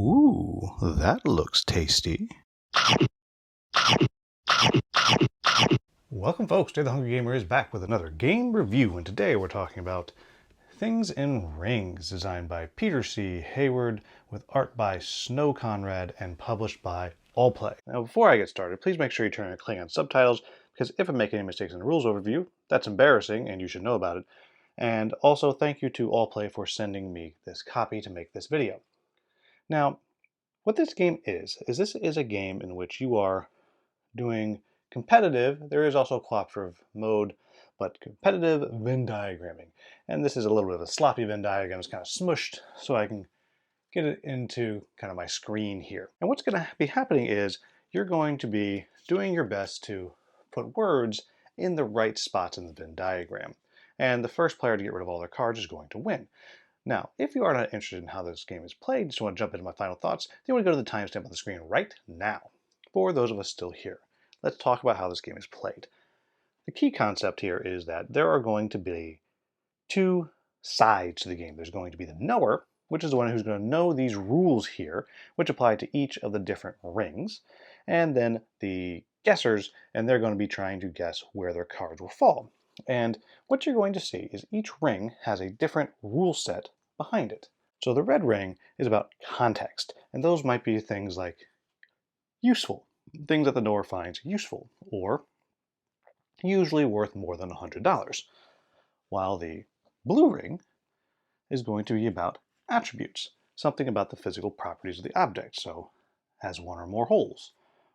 Ooh, that looks tasty. Welcome folks, today the Hungry Gamer is back with another game review, and today we're talking about Things in Rings, designed by Peter C. Hayward, with art by Snow Conrad, and published by Allplay. Now before I get started, please make sure you turn on your Klingon subtitles, because if I make any mistakes in the rules overview, that's embarrassing and you should know about it. And also thank you to Allplay for sending me this copy to make this video. Now, what this game is this is a game in which you are doing competitive, there is also a cooperative mode, but competitive Venn diagramming. And this is a little bit of a sloppy Venn diagram. It's kind of smushed so I can get it into kind of my screen here. And what's going to be happening is you're going to be doing your best to put words in the right spots in the Venn diagram. And the first player to get rid of all their cards is going to win. Now, if you are not interested in how this game is played, just want to jump into my final thoughts, then you want to go to the timestamp on the screen right now. For those of us still here, let's talk about how this game is played. The key concept here is that there are going to be two sides to the game. There's going to be the knower, which is the one who's going to know these rules here, which apply to each of the different rings, and then the guessers, and they're going to be trying to guess where their cards will fall. And what you're going to see is each ring has a different rule set behind it. So the red ring is about context, and those might be things like useful, things that the knower finds useful, or usually worth more than $100, while the blue ring is going to be about attributes, something about the physical properties of the object, so has one or more holes,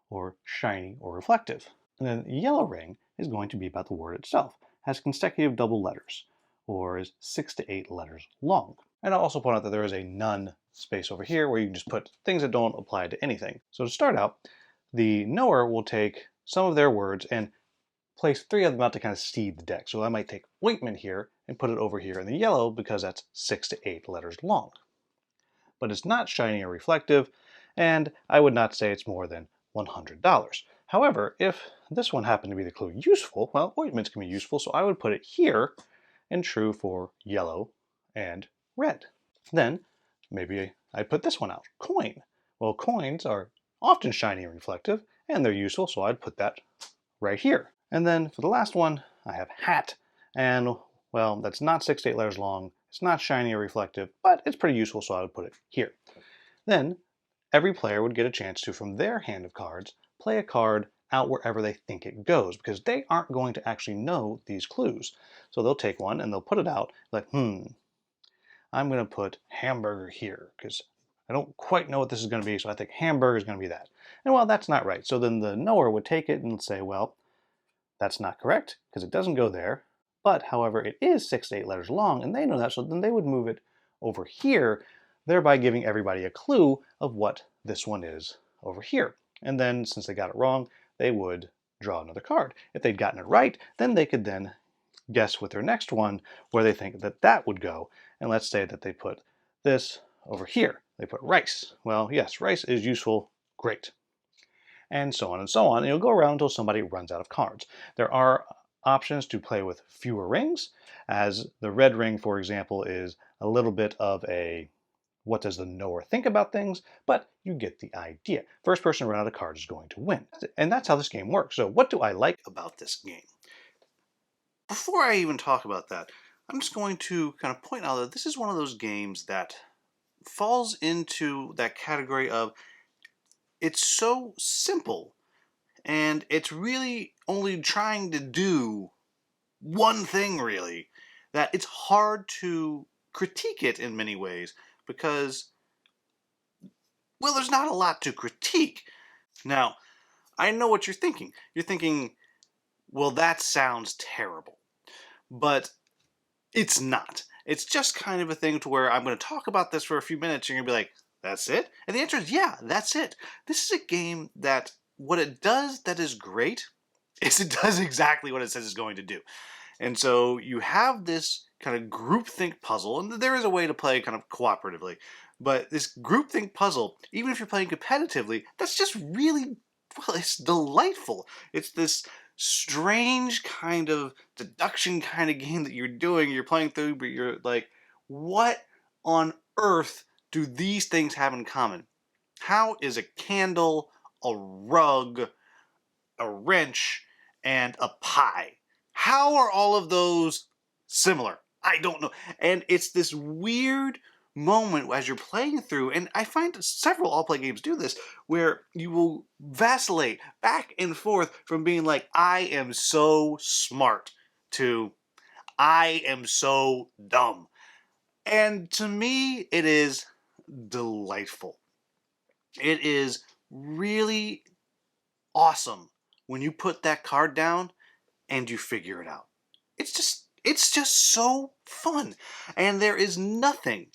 or shiny or reflective. And then the yellow ring is going to be about the word itself, has consecutive double letters, or is 6 to 8 letters long. And I'll also point out that there is a none space over here where you can just put things that don't apply to anything. So to start out, the knower will take some of their words and place 3 of them out to kind of seed the deck. So I might take ointment here and put it over here in the yellow because that's 6 to 8 letters long. But it's not shiny or reflective, and I would not say it's more than $100. However, if this one happened to be the clue useful, well, ointments can be useful, so I would put it here, and true for yellow and red. Then maybe I put this one out, coin. Well, coins are often shiny and reflective, and they're useful, so I'd put that right here. And then for the last one, I have hat, and well, that's not 6 to 8 letters long, it's not shiny or reflective, but it's pretty useful, so I would put it here. Then every player would get a chance to, from their hand of cards, play a card out wherever they think it goes, because they aren't going to actually know these clues. So they'll take one and they'll put it out like, I'm going to put hamburger here because I don't quite know what this is going to be, so I think hamburger is going to be that. And well, that's not right. So then the knower would take it and say, well, that's not correct because it doesn't go there. But however, it is 6 to 8 letters long, and they know that, so then they would move it over here, thereby giving everybody a clue of what this one is over here. And then, since they got it wrong, they would draw another card. If they'd gotten it right, then they could then guess with their next one where they think that that would go. And let's say that they put this over here. They put rice. Well, yes, rice is useful. Great. And so on and so on. And you'll go around until somebody runs out of cards. There are options to play with fewer rings, as the red ring, for example, is a little bit of a what does the knower think about things, but you get the idea. First person to run out of cards is going to win. And that's how this game works. So what do I like about this game? Before I even talk about that, I'm just going to kind of point out that this is one of those games that falls into that category of it's so simple and it's really only trying to do one thing really that it's hard to critique it in many ways because, well, there's not a lot to critique. Now, I know what you're thinking. You're thinking, well, that sounds terrible. But it's not. It's just kind of a thing to where I'm going to talk about this for a few minutes and you're going to be like, that's it? And the answer is, yeah, that's it. This is a game that what it does that is great is it does exactly what it says it's going to do. And so you have this kind of groupthink puzzle, and there is a way to play kind of cooperatively, but this groupthink puzzle, even if you're playing competitively, that's just really, well, it's delightful. It's this strange kind of deduction kind of game that you're doing, you're playing through, but you're like, what on earth do these things have in common? How is a candle, a rug, a wrench, and a pie? How are all of those similar? I don't know. And it's this weird moment as you're playing through, and I find several all-play games do this, where you will vacillate back and forth from being like, I am so smart, to I am so dumb. And to me, it is delightful. It is really awesome when you put that card down and you figure it out. It's just so fun. And there is nothing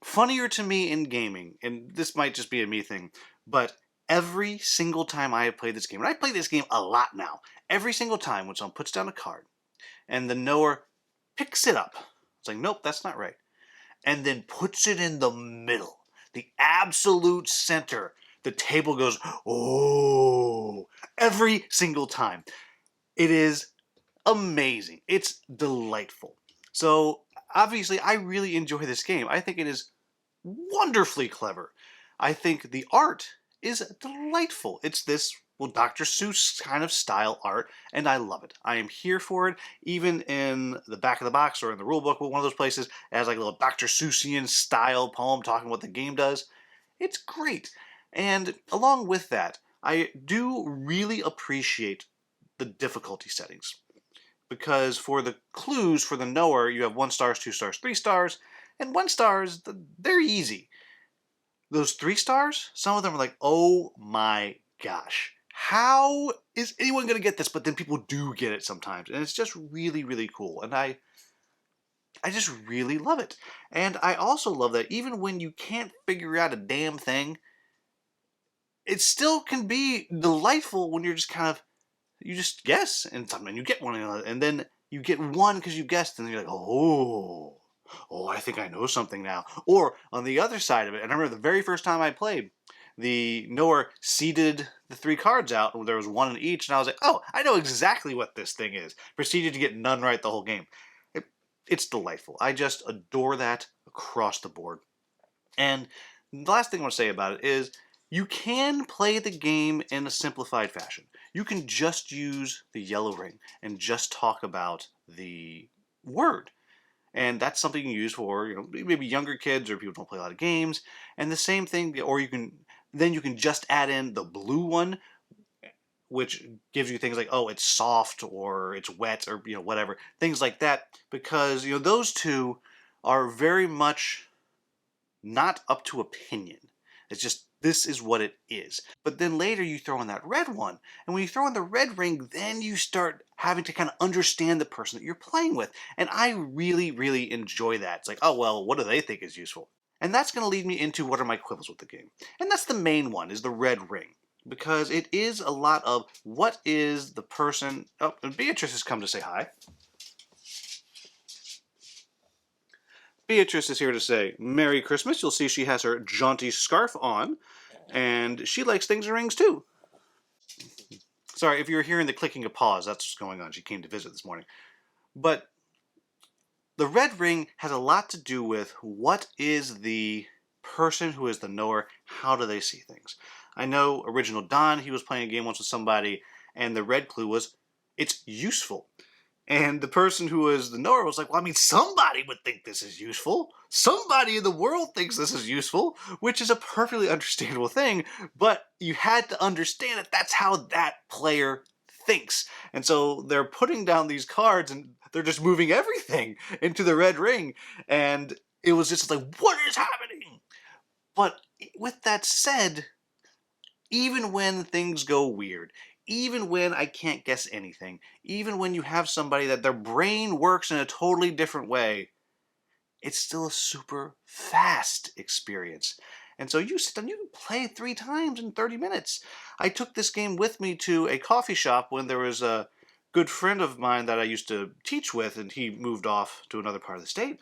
funnier to me in gaming, and this might just be a me thing, but every single time I have played this game, and I play this game a lot now, every single time when someone puts down a card and the knower picks it up, it's like, nope, that's not right, and then puts it in the middle, the absolute center, the table goes, oh, every single time. It is amazing. It's delightful. So obviously I really enjoy this game. I think it is wonderfully clever. I think the art is delightful. It's this, well, Dr. Seuss kind of style art, and I love it. I am here for it. Even in the back of the box or in the rule book, one of those places, it has like a little Dr. Seussian style poem talking what the game does. It's great. And along with that, I do really appreciate the difficulty settings. Because for the clues for the knower, you have 1 stars, 2 stars, 3 stars, and 1 stars, they're easy. Those 3 stars, some of them are like, oh my gosh, how is anyone going to get this? But then people do get it sometimes, and it's just really, really cool. And I just really love it. And I also love that even when you can't figure out a damn thing, it still can be delightful when you're just kind of, you just guess, and sometimes you get one, and then you get one because you guessed, and you're like, oh, I think I know something now. Or on the other side of it, and I remember the very first time I played, the knower seeded the 3 cards out, and there was 1 in each, and I was like, oh, I know exactly what this thing is. Proceeded to get none right the whole game. It's delightful. I just adore that across the board. And the last thing I want to say about it is, you can play the game in a simplified fashion. You can just use the yellow ring and just talk about the word. And that's something you use for, maybe younger kids or people who don't play a lot of games. And the same thing, or you can just add in the blue one, which gives you things like, oh, it's soft or it's wet or whatever, things like that, because those two are very much not up to opinion. It's just, this is what it is. But then later you throw in that red one. And when you throw in the red ring, then you start having to kind of understand the person that you're playing with. And I really, really enjoy that. It's like, oh, well, what do they think is useful? And that's going to lead me into what are my quibbles with the game. And that's the main one, is the red ring. Because it is a lot of, what is the person... Oh, Beatrice has come to say hi. Beatrice is here to say Merry Christmas. You'll see she has her jaunty scarf on, and she likes things in rings too. Sorry, if you're hearing the clicking of paws, that's what's going on. She came to visit this morning. But the red ring has a lot to do with what is the person who is the knower, how do they see things. I know Original Don, he was playing a game once with somebody, and the red clue was, it's useful. And the person who was the knower was like, well, I mean, somebody would think this is useful. Somebody in the world thinks this is useful, which is a perfectly understandable thing, but you had to understand that that's how that player thinks. And so they're putting down these cards and they're just moving everything into the red ring. And it was just like, what is happening? But with that said, even when things go weird, even when I can't guess anything, even when you have somebody that their brain works in a totally different way, it's still a super fast experience. And so you sit down, you can play 3 times in 30 minutes. I took this game with me to a coffee shop when there was a good friend of mine that I used to teach with, and he moved off to another part of the state.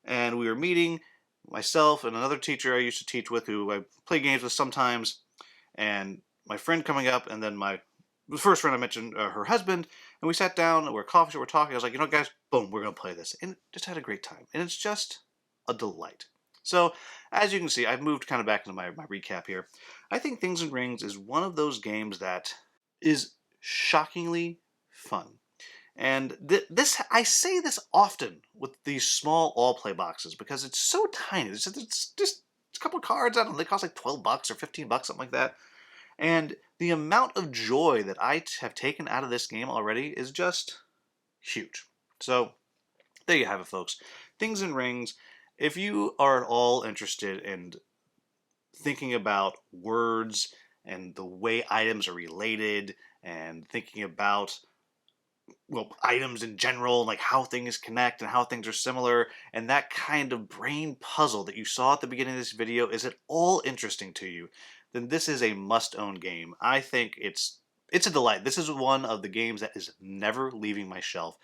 And we were meeting, myself and another teacher I used to teach with, who I play games with sometimes, and my friend coming up, and then the first friend I mentioned, her husband, and we sat down, we're at a coffee shop, we're talking, I was like, guys, boom, we're going to play this. And just had a great time. And it's just a delight. So, as you can see, I've moved kind of back into my recap here. I think Things and Rings is one of those games that is shockingly fun. And I say this often with these small all-play boxes because it's so tiny. It's just a couple of cards. I don't know, they cost like $12 or $15, something like that. And the amount of joy that I have taken out of this game already is just huge. So there you have it, folks. Things and Rings. If you are at all interested in thinking about words and the way items are related and thinking about, well, items in general, like how things connect and how things are similar, and that kind of brain puzzle that you saw at the beginning of this video, is it all interesting to you? Then this is a must-own game. I think it's a delight. This is one of the games that is never leaving my shelf.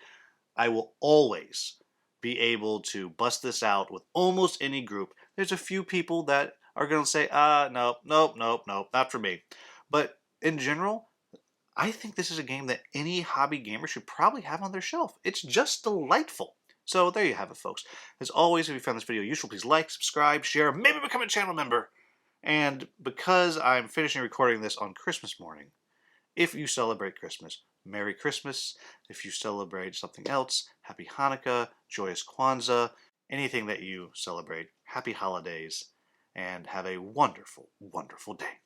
I will always be able to bust this out with almost any group. There's a few people that are going to say, nope, nope, nope, nope, not for me. But in general, I think this is a game that any hobby gamer should probably have on their shelf. It's just delightful. So there you have it, folks. As always, if you found this video useful, please like, subscribe, share, maybe become a channel member. And because I'm finishing recording this on Christmas morning, if you celebrate Christmas, Merry Christmas. If you celebrate something else, Happy Hanukkah, Joyous Kwanzaa, anything that you celebrate, Happy Holidays, and have a wonderful, wonderful day.